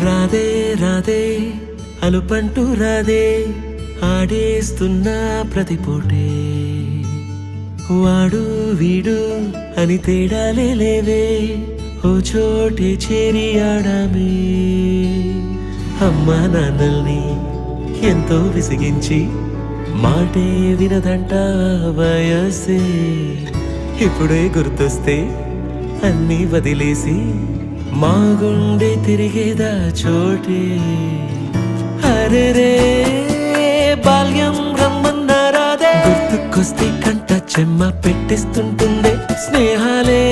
రాదే రాదే అలుపంటూ రాదే ఆడేస్తున్నా ప్రతిపోటే వాడు వీడు అని తేడాలే లేవే ఓ చోటే చేరి ఆడామే అమ్మా నాన్నల్ని ఎంతో విసిగించి మాటే వినదంట వయసే ఇప్పుడే గుర్తొస్తే అన్నీ వదిలేసి మా గుండె తిరిగేదా చోటే అరెరే బాల్యం రమ్మన్నారాదే గుర్తుకొస్తే కంట చెమ్మ పెట్టిస్తుంటుందే స్నేహాలే